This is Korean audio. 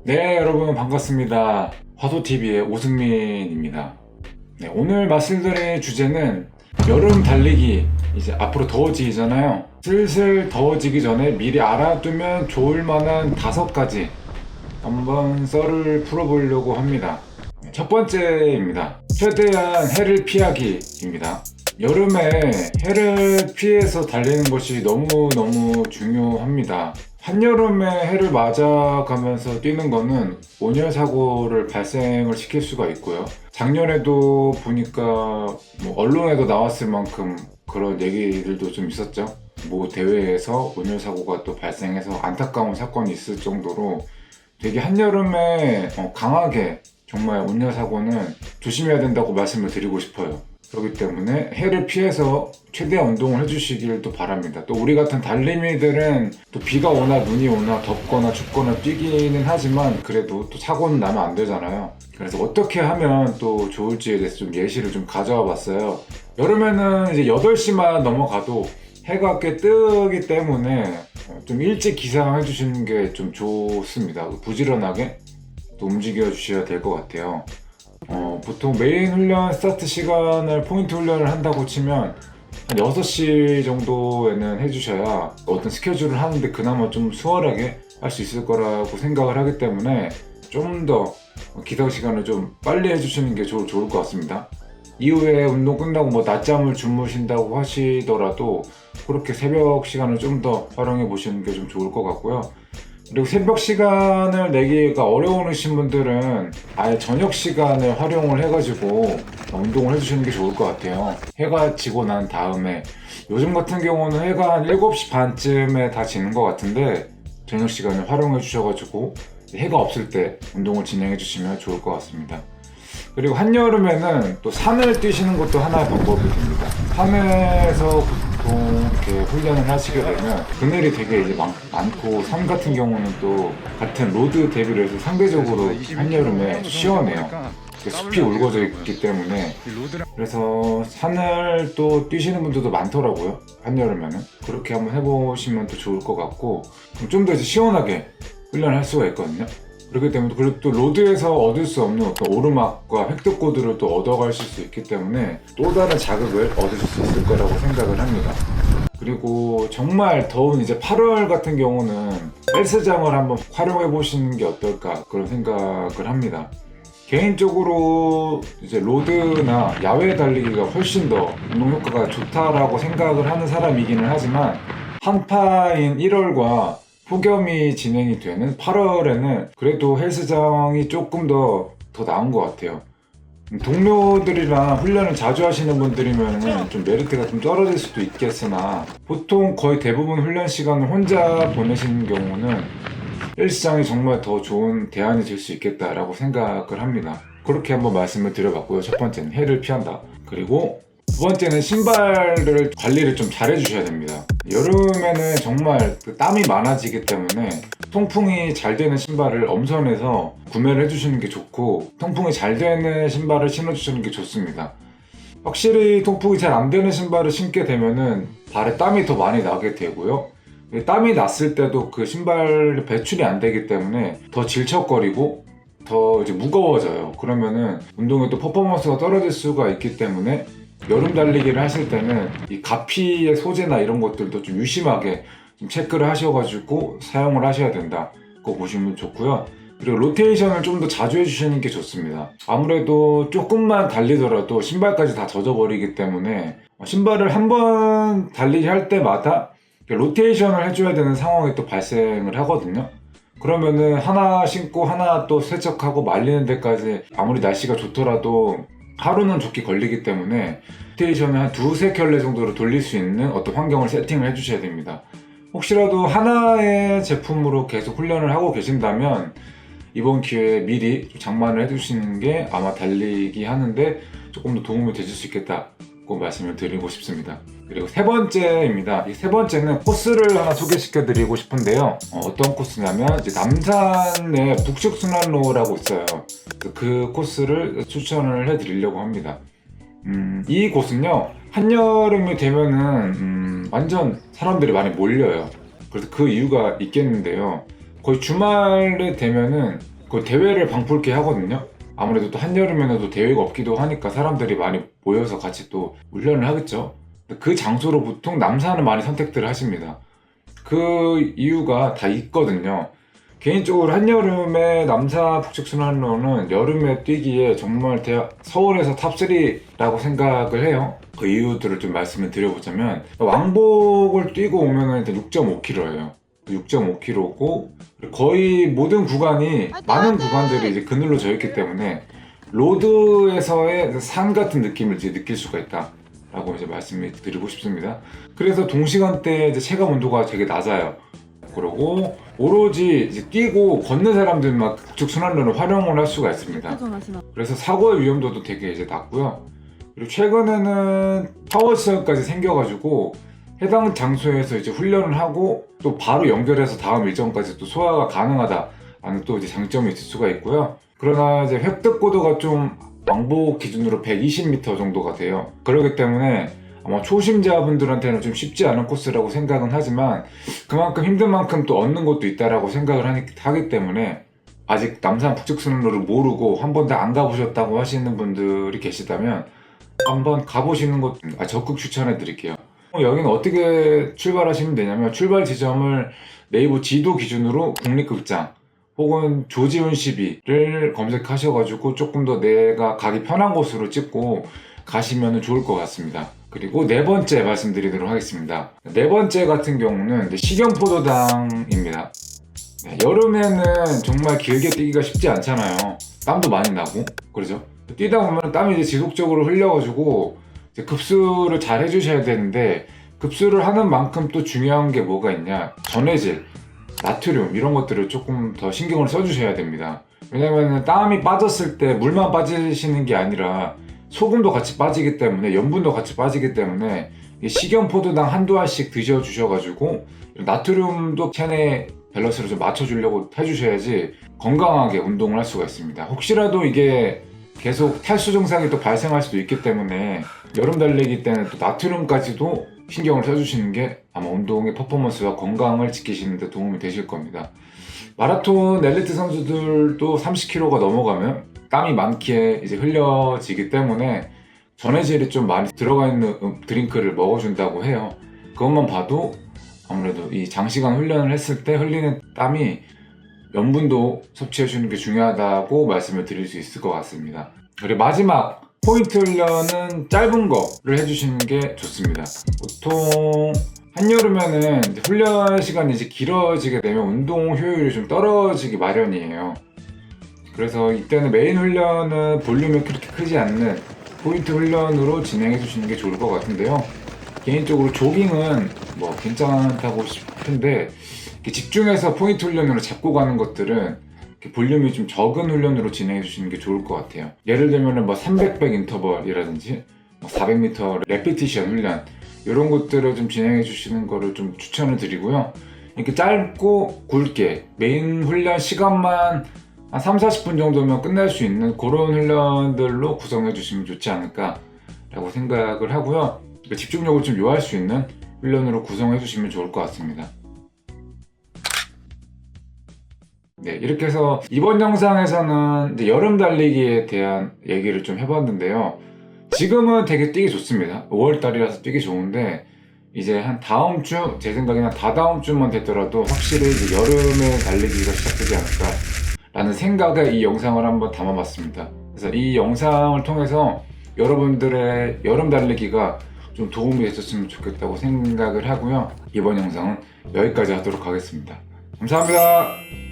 네, 여러분 반갑습니다. 화소TV의 오승민입니다. 네, 오늘 말씀드릴 주제는 여름 달리기. 이제 앞으로 더워지잖아요. 슬슬 더워지기 전에 미리 알아두면 좋을 만한 5가지 한번 썰을 풀어보려고 합니다. 첫 번째입니다. 최대한 해를 피하기입니다. 여름에 해를 피해서 달리는 것이 너무너무 중요합니다. 한여름에 해를 맞아가면서 뛰는 거는 온열 사고를 발생을 시킬 수가 있고요. 작년에도 보니까 언론에도 나왔을 만큼 그런 얘기들도 좀 있었죠. 대회에서 온열 사고가 또 발생해서 안타까운 사건이 있을 정도로 되게 한여름에 강하게 정말 온열 사고는 조심해야 된다고 말씀을 드리고 싶어요. 그렇기 때문에 해를 피해서 최대한 운동을 해주시길 또 바랍니다. 또 우리 같은 달리미들은 또 비가 오나 눈이 오나 덥거나 춥거나 뛰기는 하지만 그래도 또 사고는 나면 안 되잖아요. 그래서 어떻게 하면 또 좋을지에 대해서 좀 예시를 좀 가져와 봤어요. 여름에는 이제 8시만 넘어가도 해가 꽤 뜨기 때문에 좀 일찍 기상해 주시는 게 좀 좋습니다. 부지런하게 또 움직여 주셔야 될 것 같아요. 보통 메인 훈련 스타트 시간을 포인트 훈련을 한다고 치면 한 6시 정도에는 해주셔야 어떤 스케줄을 하는데 그나마 좀 수월하게 할 수 있을 거라고 생각을 하기 때문에 좀 더 기상 시간을 좀 빨리 해주시는 게 좋을 것 같습니다. 이후에 운동 끝나고 낮잠을 주무신다고 하시더라도 그렇게 새벽 시간을 좀 더 활용해 보시는 게 좀 좋을 것 같고요. 그리고 새벽 시간을 내기가 어려우신 분들은 아예 저녁 시간을 활용을 해가지고 운동을 해주시는 게 좋을 것 같아요. 해가 지고 난 다음에 요즘 같은 경우는 해가 한 7시 반쯤에 다 지는 것 같은데 저녁 시간을 활용해 주셔가지고 해가 없을 때 운동을 진행해 주시면 좋을 것 같습니다. 그리고 한여름에는 또 산을 뛰시는 것도 하나의 방법이 됩니다. 산에서 보통 이렇게 훈련을 하시게 되면 그늘이 되게 이제 많고 산 같은 경우는 또 같은 로드 대비로 해서 상대적으로 한여름에 시원해요. 숲이 우거져 있기 때문에 그래서 산을 또 뛰시는 분들도 많더라고요. 한여름에는 그렇게 한번 해보시면 또 좋을 것 같고 좀 더 시원하게 훈련을 할 수가 있거든요. 그렇기 때문에 그리고 또 로드에서 얻을 수 없는 어떤 오르막과 획득고들을 또 얻어가실 수 있기 때문에 또 다른 자극을 얻으실 수 있을 거라고 생각을 합니다. 그리고 정말 더운 이제 8월 같은 경우는 헬스장을 한번 활용해 보시는 게 어떨까 그런 생각을 합니다. 개인적으로 이제 로드나 야외 달리기가 훨씬 더 운동 효과가 좋다라고 생각을 하는 사람이기는 하지만 한파인 1월과 폭염이 진행이 되는 8월에는 그래도 헬스장이 조금 더 나은 것 같아요. 동료들이랑 훈련을 자주 하시는 분들이면 좀 메리트가 좀 떨어질 수도 있겠으나 보통 거의 대부분 훈련 시간을 혼자 보내시는 경우는 헬스장이 정말 더 좋은 대안이 될 수 있겠다라고 생각을 합니다. 그렇게 한번 말씀을 드려봤고요. 첫 번째는 해를 피한다. 그리고 두 번째는 신발을 관리를 좀 잘 해주셔야 됩니다. 여름에는 정말 땀이 많아지기 때문에 통풍이 잘 되는 신발을 엄선해서 구매를 해주시는 게 좋고 통풍이 잘 되는 신발을 신어주시는 게 좋습니다. 확실히 통풍이 잘 안 되는 신발을 신게 되면은 발에 땀이 더 많이 나게 되고요. 땀이 났을 때도 그 신발 배출이 안 되기 때문에 더 질척거리고 더 이제 무거워져요. 그러면은 운동의 또 퍼포먼스가 떨어질 수가 있기 때문에 여름 달리기를 하실 때는 이 가피의 소재나 이런 것들도 좀 유심하게 좀 체크를 하셔가지고 사용을 하셔야 된다. 그거 보시면 좋고요. 그리고 로테이션을 좀 더 자주 해주시는 게 좋습니다. 아무래도 조금만 달리더라도 신발까지 다 젖어버리기 때문에 신발을 한 번 달리기 할 때마다 로테이션을 해줘야 되는 상황이 또 발생을 하거든요. 그러면은 하나 신고 하나 또 세척하고 말리는 데까지 아무리 날씨가 좋더라도 하루는 좋게 걸리기 때문에 로테이션을 한 2-3켤레 정도로 돌릴 수 있는 어떤 환경을 세팅을 해주셔야 됩니다. 혹시라도 하나의 제품으로 계속 훈련을 하고 계신다면 이번 기회에 미리 장만을 해두시는 게 아마 달리기 하는데 조금 더 도움이 되실 수 있겠다고 말씀을 드리고 싶습니다. 그리고 세 번째입니다. 이 세 번째는 코스를 하나 소개시켜 드리고 싶은데요. 어떤 코스냐면 이제 남산의 북측순환로라고 있어요. 그 코스를 추천을 해 드리려고 합니다. 이 곳은요 한여름이 되면은 완전 사람들이 많이 몰려요. 그래서 그 이유가 있겠는데요. 거의 주말에 되면은 그 대회를 방불케 하거든요. 아무래도 또 한여름에는 또 대회가 없기도 하니까 사람들이 많이 모여서 같이 또 훈련을 하겠죠. 그 장소로 보통 남산을 많이 선택들 하십니다. 그 이유가 다 있거든요. 개인적으로 한여름에 남산 북측순환로는 여름에 뛰기에 정말 서울에서 탑3라고 생각을 해요. 그 이유들을 좀 말씀을 드려보자면, 왕복을 뛰고 오면은 6.5km예요. 6.5km고 거의 모든 구간이, 많은 구간들이 이제 그늘로 져 있기 때문에 로드에서의 산 같은 느낌을 이제 느낄 수가 있다 라고 이제 말씀을 드리고 싶습니다. 그래서 동시간대에 이제 체감 온도가 되게 낮아요. 그리고 오로지 이제 뛰고 걷는 사람들만 북측순환로를 활용을 할 수가 있습니다. 그래서 사고의 위험도도 되게 이제 낮고요. 그리고 최근에는 샤워 시설까지 생겨가지고 해당 장소에서 이제 훈련을 하고 또 바로 연결해서 다음 일정까지 또 소화가 가능하다라는 또 이제 장점이 있을 수가 있고요. 그러나 이제 획득 고도가 좀 왕복 기준으로 120m 정도가 돼요. 그렇기 때문에 아마 초심자분들한테는 좀 쉽지 않은 코스라고 생각은 하지만 그만큼 힘든 만큼 또 얻는 것도 있다라고 생각을 하기 때문에 아직 남산 북측순환로를 모르고 한 번도 안 가보셨다고 하시는 분들이 계시다면 한번 가보시는 것 적극 추천해 드릴게요. 여기는 어떻게 출발하시면 되냐면 출발 지점을 네이버 지도 기준으로 국립극장 혹은 조지훈 12를 검색하셔가지고 조금 더 내가 가기 편한 곳으로 찍고 가시면 좋을 것 같습니다. 그리고 네 번째 말씀드리도록 하겠습니다. 네 번째 같은 경우는 식용포도당입니다. 여름에는 정말 길게 뛰기가 쉽지 않잖아요. 땀도 많이 나고 그러죠. 뛰다 보면 땀이 이제 지속적으로 흘려가지고 이제 급수를 잘 해주셔야 되는데, 급수를 하는 만큼 또 중요한 게 뭐가 있냐, 전해질, 나트륨 이런 것들을 조금 더 신경을 써주셔야 됩니다. 왜냐면 땀이 빠졌을 때 물만 빠지시는 게 아니라 소금도 같이 빠지기 때문에, 염분도 같이 빠지기 때문에 식용포도당 한두 알씩 드셔주셔가지고 나트륨도 체내 밸런스를 좀 맞춰주려고 해주셔야지 건강하게 운동을 할 수가 있습니다. 혹시라도 이게 계속 탈수 증상이 또 발생할 수도 있기 때문에 여름 달리기 때는 또 나트륨까지도 신경을 써주시는 게 아마 운동의 퍼포먼스와 건강을 지키시는 데 도움이 되실 겁니다. 마라톤 엘리트 선수들도 30km가 넘어가면 땀이 많게 이제 흘려지기 때문에 전해질이 좀 많이 들어가 있는 드링크를 먹어준다고 해요. 그것만 봐도 아무래도 이 장시간 훈련을 했을 때 흘리는 땀이 염분도 섭취해주는 게 중요하다고 말씀을 드릴 수 있을 것 같습니다. 그리고 마지막 포인트 훈련은 짧은 거를 해주시는 게 좋습니다. 보통 한여름에는 훈련 시간이 이제 길어지게 되면 운동 효율이 좀 떨어지기 마련이에요. 그래서 이때는 메인 훈련은 볼륨이 그렇게 크지 않는 포인트 훈련으로 진행해 주시는 게 좋을 것 같은데요. 개인적으로 조깅은 뭐 괜찮다고 싶은데 집중해서 포인트 훈련으로 잡고 가는 것들은 볼륨이 좀 적은 훈련으로 진행해 주시는 게 좋을 것 같아요. 예를 들면 300백 인터벌이라든지 400m 레피티션 훈련 이런 것들을 좀 진행해 주시는 거를 좀 추천을 드리고요. 이렇게 짧고 굵게 메인 훈련 시간만 한 3-40분 정도면 끝날 수 있는 그런 훈련들로 구성해 주시면 좋지 않을까 라고 생각을 하고요. 집중력을 좀 요할 수 있는 훈련으로 구성해 주시면 좋을 것 같습니다. 네, 이렇게 해서 이번 영상에서는 이제 여름 달리기에 대한 얘기를 좀 해봤는데요. 지금은 되게 뛰기 좋습니다. 5월달이라서 뛰기 좋은데 이제 한 다음 주, 제 생각에는 다다음 주만 되더라도 확실히 이제 여름에 달리기가 시작되지 않을까 라는 생각에 이 영상을 한번 담아봤습니다. 그래서 이 영상을 통해서 여러분들의 여름 달리기가 좀 도움이 됐었으면 좋겠다고 생각을 하고요. 이번 영상은 여기까지 하도록 하겠습니다. 감사합니다.